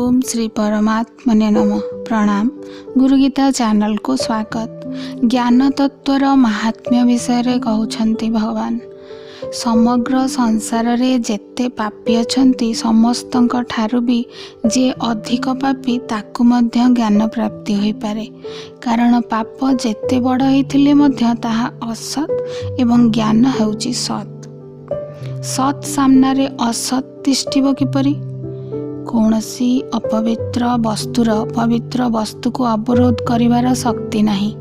ओम श्री परमात्मने नमः। प्रणाम। गुरुगीता चैनल को स्वागत। ज्ञान तत्वर महात्म्य विषय कहउछंती भगवान। समग्र संसार रे जेते पापी अछंती समस्तंक ठारू भी जे अधिक पापी ताकु मध्य ज्ञान प्राप्ति होई पारे। कारण पाप जेते बड़ होइथिले मध्य ताहा असत एवं ज्ञान हेउची सत। सत सामना रे असत तिष्ठिब किपरि? कौनसी अपवित्र वस्तुर पवित्र वस्तु को अवरोध करिवार शक्ति नहीं।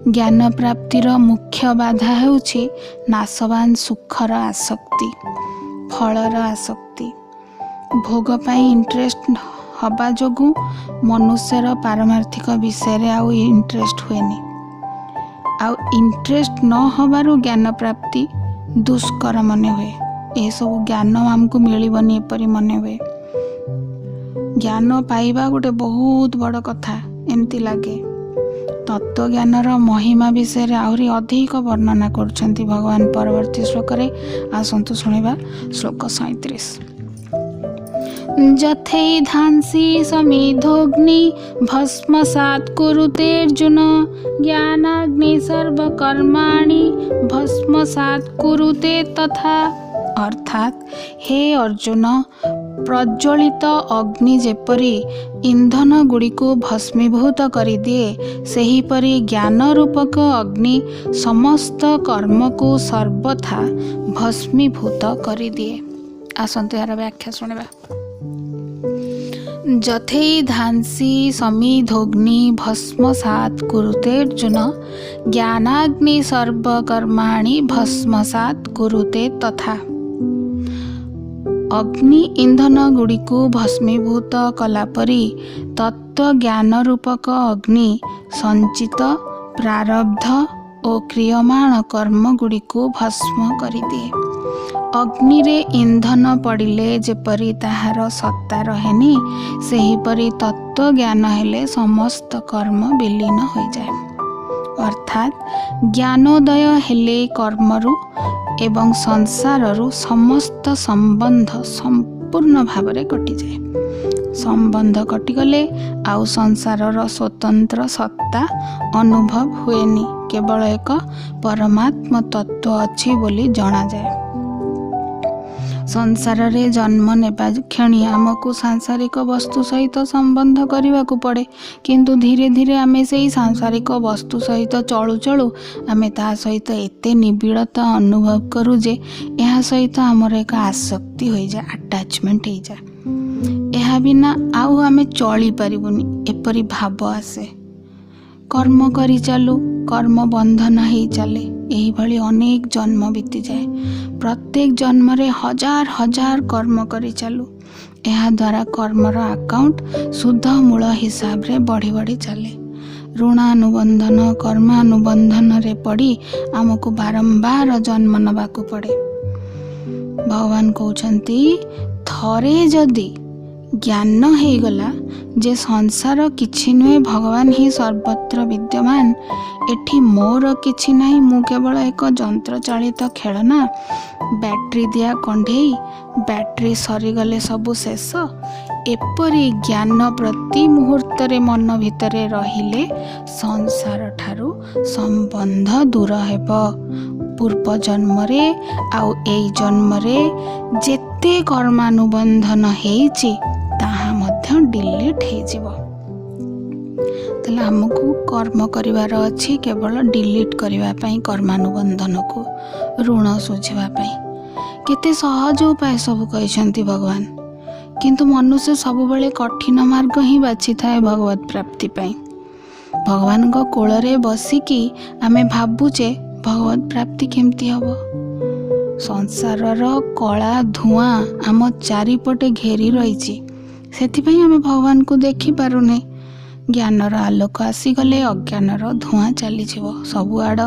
ज्ञान प्राप्तिर मुख्य बाधा हेउछि नाशवान सुखर आसक्ति, फलर आसक्ति। भोग पाई इंटरेस्ट हवा जोगु मनुष्यर पारमार्थिक विषय रे आउ इंटरेस्ट हुएनी। आउ इंटरेस्ट न हबारु ज्ञान प्राप्ति दुष्कर मने हुए। ए सब ज्ञान आमको मिलबनी एपरी मने हुए। ज्ञान पाइबा गोटे बहुत बड़ कथा एमती लगे। तत्व ज्ञानर महिमा विषय आहरी अधिक वर्णना करछंती भगवान परवर्ती श्लोक रे। आसंतु सुनिबा श्लोक 37। जथै धांसी समिधोग्नि भस्मसात् कुरुते अर्जुन ज्ञानाग्नि सर्वकर्माणि भस्मसात् कुरुते तथा। अर्थात हे अर्जुन, प्रज्वलित अग्नि जेपरी इंधन गुड़ी को भस्मीभूत करि दिए, सेहीपरि ज्ञान रूपक अग्नि समस्त कर्म को सर्वथा भस्मीभूत करि दिए। आसंतु यार व्याख्या सुनिबा। जथै धांसी समिधोग्नि भस्मसात् कुरुते अर्जुन ज्ञानाग्नि सर्वकर्माणि भस्मसात् कुरुते तथा। अग्नि इंधन गुड़ी को भस्मीभूत कला परी तत्व ज्ञान रूपक अग्नि संचित प्रारब्ध और क्रियमाण कर्म गुड़ी को भस्म करि दिए। अग्नि रे इंधन पड़िले जेपरी ताहार सत्ता रहेनी, सेहीपरि तत्व ज्ञान हेले समस्त कर्म विलीन हो जाए। अर्थात ज्ञानोदय हेले कर्मरु एवं संसाररु समस्त संबंध संपूर्ण भाव में कटि जाए। संबंध कटिगले आउ संसारर स्वतंत्र सत्ता अनुभव हुएनी। केवल एक परमात्म तत्व अच्छी बोली जना जाए। संसार रे जन्म नेबा क्षणी आमको सांसारिक वस्तु सहित संबंध करने को पड़े, किंतु धीरे धीरे आमे से सांसारिक वस्तु सहित चलु चलु आमे ता सहित एते निबिड़ता अनुभव करू जे यह सहित आमर एक आसक्ति हो जाए, अटैचमेंट हो जाए। यह बिना आउ आमे चली पारिबुनी एपरी भाव आसे। कर्म करी चालू, कर्म बंधन ही चले। यही भली अनेक जन्म बीती जाए। प्रत्येक जन्म रे हजार हजार कर्म करी चालू। यह द्वारा कर्मर अकाउंट शुद्ध मूल हिसाब रे बढ़ी बढ़ी चले। ऋणानुबंधन कर्मानुबंधन रे पड़ी आमको बारंबार जन्म नबाकू पड़े। भगवान कहउछंती थरे जदि ज्ञान हो गला जे संसार किछि नुहे, भगवान ही सर्वत्र विद्यमान, एठी मोर किछि नाही, मु केवल एक यंत्र चालित खेलना, बैटरी दिया कंढेई, बैटरी सरीगले सबु शेष। एपरी ज्ञान प्रति मुहूर्त रे मन भितरे रहिले संसार ठारू संबंध दूर हेबो। पूर्व जन्म रे आउ एई जन्म रे जेते कर्मानुबंधन हेइछि ताहा मध्य डिलीट हे जिवो। तले हमकु कर्म करिवार अछि केवल डिलीट करिवा पई, कर्मानुबंधन को ऋण सुझिवा पई। केते सहज उपाय सब कहिसंती भगवान, किंतु मनुष्य सब बेले कठिन मार्ग ही बाछि थाए भगवत प्राप्ति पई। भगवान को कोल रे बसिकी आमे भाबुचे भगवत प्राप्ति केमती हबो। संसारर कला धुआं आम चारिपटे घेरी रही, सेथिपई आमे भगवान को देखि पारुने। ज्ञानर आलोक आसीगले अज्ञानर धुआं चली जीवो, सबुआड़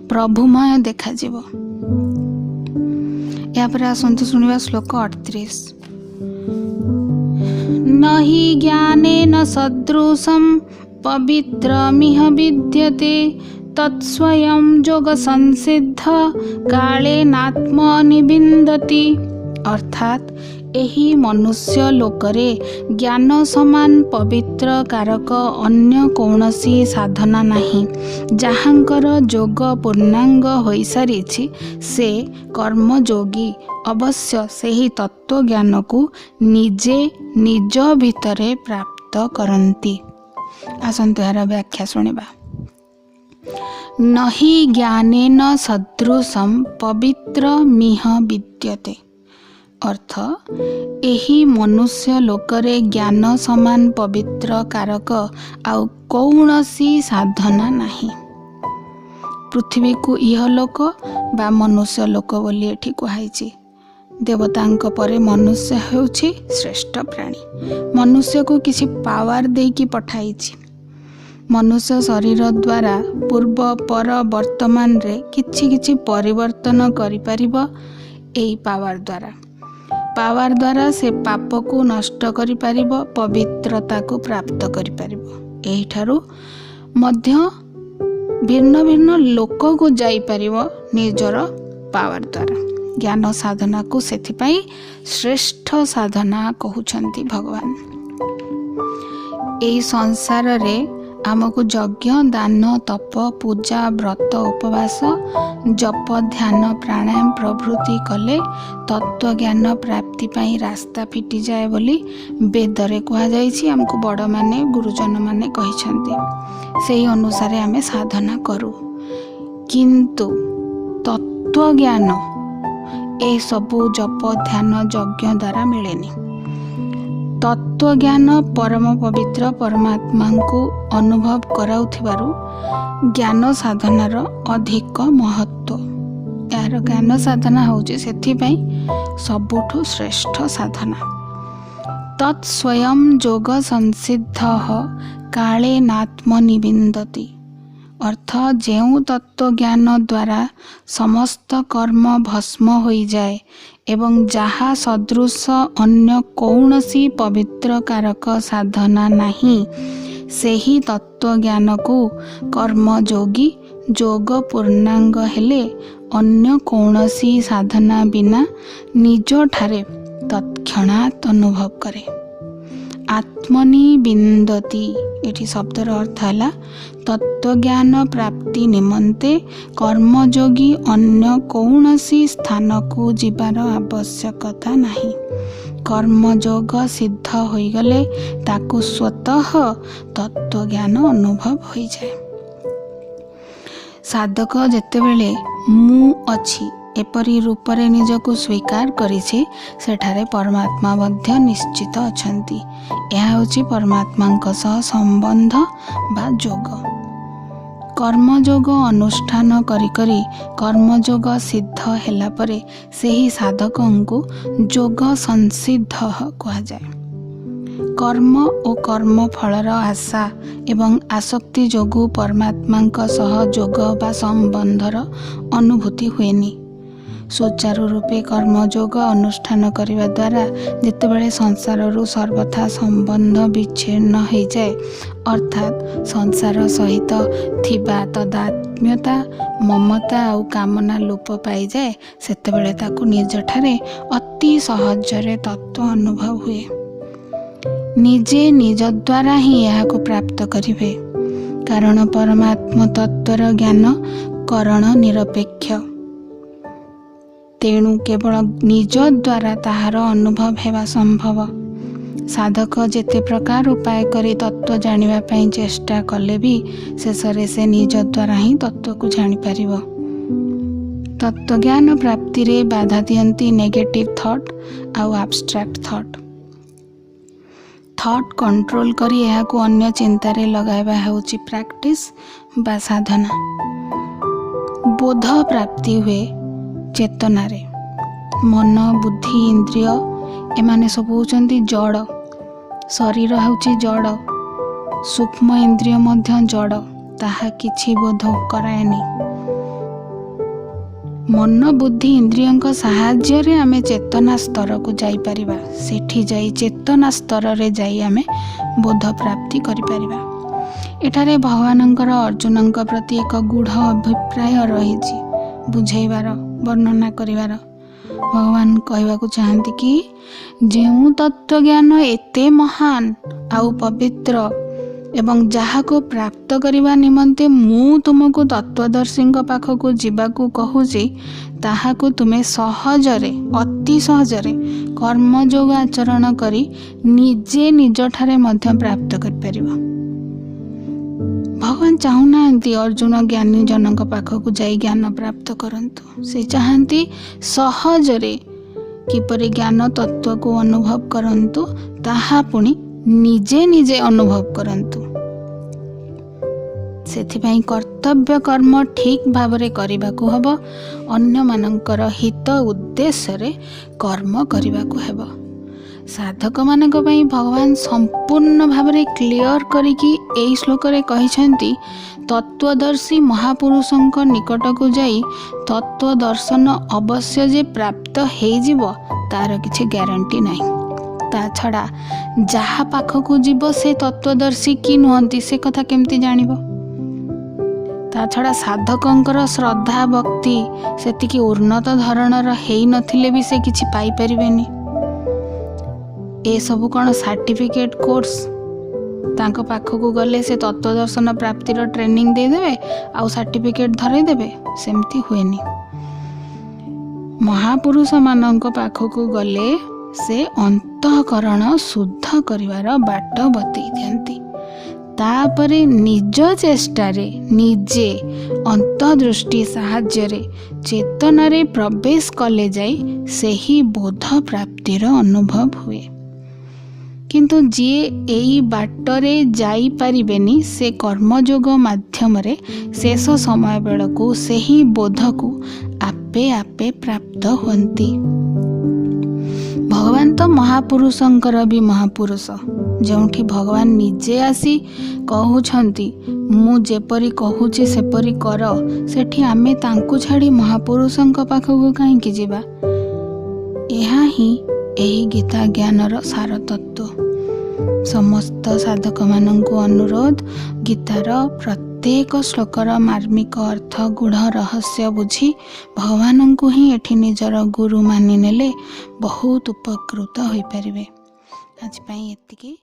प्रभुमय देखा जीवो। या पर आसंतु सुनिबा श्लोक 38। नहि ज्ञानेन सदृशं पवित्रमिह विद्यते तत्स्वयं जोग संसिद्ध कालेनात्मनिविन्दति। अर्थात ଏହି ମନୁଷ୍ୟ ଲୋକରେ ଜ୍ଞାନ ସମାନ ପବିତ୍ର କାରକ ଅନ୍ୟ କୌଣସି ସାଧନା ନାହିଁ। ଯାହାଙ୍କର ଯୋଗ ପୂର୍ଣ୍ଣାଙ୍ଗ ହୋଇସାରିଛି ସେ କର୍ମଯୋଗୀ ଅବଶ୍ୟ ସେହି ତତ୍ତ୍ୱଜ୍ଞାନକୁ ନିଜେ ନିଜ ଭିତରେ ପ୍ରାପ୍ତ କରନ୍ତି। ଆସନ୍ତୁ ଏହାର ବ୍ୟାଖ୍ୟା ଶୁଣିବା। ନହି ଜ୍ଞାନେନ ସଦୃଶଂ ପବିତ୍ର ମିହ ବିଦ୍ୟତେ। ଅର୍ଥ, ଏହି ମନୁଷ୍ୟ ଲୋକରେ ଜ୍ଞାନ ସମାନ ପବିତ୍ର କାରକ ଆଉ କୌଣସି ସାଧନା ନାହିଁ। ପୃଥିବୀକୁ ଇହଲୋକ ବା ମନୁଷ୍ୟ ଲୋକ ବୋଲି ଏଠି କୁହାଯାଇଛି। ଦେବତାଙ୍କ ପରେ ମନୁଷ୍ୟ ହେଉଛି ଶ୍ରେଷ୍ଠ ପ୍ରାଣୀ। ମନୁଷ୍ୟକୁ କିଛି ପାୱାର ଦେଇକି ପଠାଇଛି। ମନୁଷ୍ୟ ଶରୀର ଦ୍ୱାରା ପୂର୍ବ ପର ବର୍ତ୍ତମାନରେ କିଛି କିଛି ପରିବର୍ତ୍ତନ କରିପାରିବ। ଏହି ପାୱାର ଦ୍ୱାରା ସେ ପାପକୁ ନଷ୍ଟ କରିପାରିବ, ପବିତ୍ରତାକୁ ପ୍ରାପ୍ତ କରିପାରିବ। ଏହିଠାରୁ ମଧ୍ୟ ଭିନ୍ନ ଭିନ୍ନ ଲୋକକୁ ଯାଇପାରିବ ନିଜର ପାୱାର ଦ୍ୱାରା। ଜ୍ଞାନ ସାଧନାକୁ ସେଥିପାଇଁ ଶ୍ରେଷ୍ଠ ସାଧନା କହୁଛନ୍ତି ଭଗବାନ। ଏହି ସଂସାରରେ ଆମକୁ ଯଜ୍ଞ, ଦାନ, ତପ, ପୂଜା, ବ୍ରତ, ଉପବାସ, ଜପ, ଧ୍ୟାନ, ପ୍ରାଣାୟାମ ପ୍ରଭୃତି କଲେ ତତ୍ତ୍ୱଜ୍ଞାନ ପ୍ରାପ୍ତି ପାଇଁ ରାସ୍ତା ଫିଟିଯାଏ ବୋଲି ବେଦରେ କୁହାଯାଇଛି। ଆମକୁ ବଡ଼ମାନେ ଗୁରୁଜନମାନେ କହିଛନ୍ତି। ସେହି ଅନୁସାରେ ଆମେ ସାଧନା କରୁ। କିନ୍ତୁ ତତ୍ତ୍ୱଜ୍ଞାନ ଏସବୁ ଜପ, ଧ୍ୟାନ, ଯଜ୍ଞ ଦ୍ୱାରା ମିଳେନି। ତତ୍ତ୍ୱଜ୍ଞାନ ପରମ ପବିତ୍ର ପରମାତ୍ମାଙ୍କୁ ଅନୁଭବ କରାଉଥିବାରୁ ଜ୍ଞାନ ସାଧନାର ଅଧିକ ମହତ୍ତ୍ୱ। ଏହାର ଜ୍ଞାନ ସାଧନା ହେଉଛି ସେଥିପାଇଁ ସବୁଠୁ ଶ୍ରେଷ୍ଠ ସାଧନା। ତତ୍ ସ୍ୱୟଂ ଯୋଗ ସଂସିଦ୍ଧ କାଳେ ନାତ୍ମନିବିନ୍ଦତି। ଅର୍ଥ, ଯେଉଁ ତତ୍ତ୍ୱଜ୍ଞାନ ଦ୍ୱାରା ସମସ୍ତ କର୍ମ ଭସ୍ମ ହୋଇଯାଏ ଏବଂ ଯାହା ସଦୃଶ ଅନ୍ୟ କୌଣସି ପବିତ୍ର କାରକ ସାଧନା ନାହିଁ, ସେହି ତତ୍ତ୍ୱଜ୍ଞାନକୁ କର୍ମଯୋଗୀ ଯୋଗ ପୂର୍ଣ୍ଣାଙ୍ଗ ହେଲେ ଅନ୍ୟ କୌଣସି ସାଧନା ବିନା ନିଜଠାରେ ତତ୍କ୍ଷଣାତ୍ ଅନୁଭବ କରେ। ଆତ୍ମନି ବିନ୍ଦତି, ଏଠି ଶବ୍ଦର ଅର୍ଥ ହେଲା ତତ୍ତ୍ୱଜ୍ଞାନ ପ୍ରାପ୍ତି ନିମନ୍ତେ କର୍ମଯୋଗୀ ଅନ୍ୟ କୌଣସି ସ୍ଥାନକୁ ଯିବାର ଆବଶ୍ୟକତା ନାହିଁ। କର୍ମଯୋଗ ସିଦ୍ଧ ହୋଇଗଲେ ତାକୁ ସ୍ୱତଃ ତତ୍ତ୍ୱଜ୍ଞାନ ଅନୁଭବ ହୋଇଯାଏ। ସାଧକ ଯେତେବେଳେ ମୁଁ ଅଛି ଏପରି ରୂପରେ ନିଜକୁ ସ୍ୱୀକାର କରିଛି, ସେଠାରେ ପରମାତ୍ମା ମଧ୍ୟ ନିଶ୍ଚିତ ଅଛନ୍ତି। ଏହା ହେଉଛି ପରମାତ୍ମାଙ୍କ ସହ ସମ୍ବନ୍ଧ ବା ଯୋଗ। କର୍ମଯୋଗ ଅନୁଷ୍ଠାନ କରି କରି କର୍ମଯୋଗ ସିଦ୍ଧ ହେଲା ପରେ ସେହି ସାଧକଙ୍କୁ ଯୋଗ ସଂସିଦ୍ଧ କୁହାଯାଏ। କର୍ମ ଓ କର୍ମଫଳର ଆଶା ଏବଂ ଆସକ୍ତି ଯୋଗୁଁ ପରମାତ୍ମାଙ୍କ ସହ ଯୋଗ ବା ସମ୍ବନ୍ଧର ଅନୁଭୂତି ହୁଏନି। ସୁଚାରୁ ରୂପେ କର୍ମଯୋଗ ଅନୁଷ୍ଠାନ କରିବା ଦ୍ୱାରା ଯେତେବେଳେ ସଂସାରରୁ ସର୍ବଥା ସମ୍ବନ୍ଧ ବିଚ୍ଛିନ୍ନ ହୋଇଯାଏ, ଅର୍ଥାତ୍ ସଂସାର ସହିତ ଥିବା ତଦାତ୍ମ୍ୟତା, ମମତା ଆଉ କାମନା ଲୋପ ପାଇଯାଏ, ସେତେବେଳେ ତାକୁ ନିଜଠାରେ ଅତି ସହଜରେ ତତ୍ତ୍ୱ ଅନୁଭବ ହୁଏ। ନିଜେ ନିଜ ଦ୍ୱାରା ହିଁ ଏହାକୁ ପ୍ରାପ୍ତ କରିବେ, କାରଣ ପରମାତ୍ମ ତତ୍ତ୍ୱର ଜ୍ଞାନ କରଣ ନିରପେକ୍ଷ। ତେଣୁ କେବଳ ନିଜ ଦ୍ୱାରା ତାହାର ଅନୁଭବ ହେବା ସମ୍ଭବ। ସାଧକ ଯେତେ ପ୍ରକାର ଉପାୟ କରି ତତ୍ତ୍ୱ ଜାଣିବା ପାଇଁ ଚେଷ୍ଟା କଲେ ବି ଶେଷରେ ସେ ନିଜ ଦ୍ୱାରା ହିଁ ତତ୍ତ୍ୱକୁ ଜାଣିପାରିବ। ତତ୍ତ୍ୱଜ୍ଞାନ ପ୍ରାପ୍ତିରେ ବାଧା ଦିଅନ୍ତି ନେଗେଟିଭ୍ ଥଟ୍ ଆଉ ଆବଷ୍ଟ୍ରାକ୍ଟ ଥଟ୍। ଥଟ୍ କଣ୍ଟ୍ରୋଲ କରି ଏହାକୁ ଅନ୍ୟ ଚିନ୍ତାରେ ଲଗାଇବା ହେଉଛି ପ୍ରାକ୍ଟିସ୍ ବା ସାଧନା। ବୋଧ ପ୍ରାପ୍ତି ହୁଏ ଚେତନାରେ। ମନ, ବୁଦ୍ଧି, ଇନ୍ଦ୍ରିୟ ଏମାନେ ସବୁ ହେଉଛନ୍ତି ଜଡ଼। ଶରୀର ହେଉଛି ଜଡ଼, ସୂକ୍ଷ୍ମ ଇନ୍ଦ୍ରିୟ ମଧ୍ୟ ଜଡ଼, ତାହା କିଛି ବୋଧ କରାଏନି। ମନ, ବୁଦ୍ଧି, ଇନ୍ଦ୍ରିୟଙ୍କ ସାହାଯ୍ୟରେ ଆମେ ଚେତନା ସ୍ତରକୁ ଯାଇପାରିବା। ସେଠି ଯାଇ ଚେତନା ସ୍ତରରେ ଯାଇ ଆମେ ବୋଧ ପ୍ରାପ୍ତି କରିପାରିବା। ଏଠାରେ ଭଗବାନଙ୍କର ଅର୍ଜୁନଙ୍କ ପ୍ରତି ଏକ ଗୂଢ଼ ଅଭିପ୍ରାୟ ରହିଛି, ବୁଝେଇବାର, ବର୍ଣ୍ଣନା କରିବାର। भगवान कहवाकू चाहती कि जो तत्व ज्ञान एते महान आउ पवित्र एवं जहाको प्राप्त करने निमंते मु तुमको तत्वदर्शी पाखक जीवाकू कहूची ताहाकू तुमे सहजरे अति सहजरे कर्मयोग आचरण करी निजे निज ठारे मध्य प्राप्त कर परिबो। भगवान चाहूना अर्जुन ज्ञानी जनक पाखक जाई ज्ञान प्राप्त करंतु। से चाहती सहजरे किपरि ज्ञान तत्व को अनुभव करंतु ताहा पुणी निजे निजे अनुभव करंतु। सेथिपाई कर्तव्य कर्म ठीक भावरे करिबाकू हबो। अन्य मानकर हित उद्देश्य रे कर्म करिबाकू हेबो। साधक मानक पई भगवान संपूर्ण भावरे क्लियर करिकी एई श्लोक रे कहिसेंती तत्वदर्शी महापुरुषंक निकट को जाई तत्व दर्शन अवश्य जे प्राप्त हेई जिवो तार किछि ग्यारंटी नाही। ता छड़ा जहा पाखकू जीव से तत्वदर्शी कि नुहंती से कथा केमती जानिबो। ता छड़ा साधकंकर श्रद्धा भक्ति सेतिकी उन्नत धरणर हेई नथिले भी से किछि पाई परिबेनी। ए सब कौन सर्टिफिकेट कोर्स तांको पाखकू गले से तत्वदर्शन प्राप्तिर ट्रेनिंग दे देबे आउ सर्टिफिकेट धरे देबे सेमती हुएनी। महापुरुष मानक पाखकू गले से अंतःकरण शुद्ध करिवार बाट बतई दियंती। तापरे निज चेष्टारे निजे अंतर्दृष्टि साहाय्य चेतन प्रवेश कले जाई सेही बोध प्राप्तिर अनुभव हुए। किंतु जी एई बाटरे जाई परिबेनी से कर्मयोग माध्यम रे शेष समय बेलकू सेही बोध को आपे आपे प्राप्त होंती। भगवान तो महापुरुषंकर भी महापुरुष जोठी भगवान निजे आसी कहउछंती मु जेपरी कहूची सेपरी कर सेठी आमे तांकु छाड़ी महापुरुषंक पाखकू काहेकि जिबा। एहा ही एही गीता ज्ञानर सार तत्व। समस्त साधक मानंकु अनुरोध गीतार प्रत्येक श्लोकर मार्मिक अर्थ गूढ़ रहस्य बुझी भगवानंकु ही एठी निजर गुरु मानि नेले बहुत उपकृत होई परिबे। आज पई एतिकी।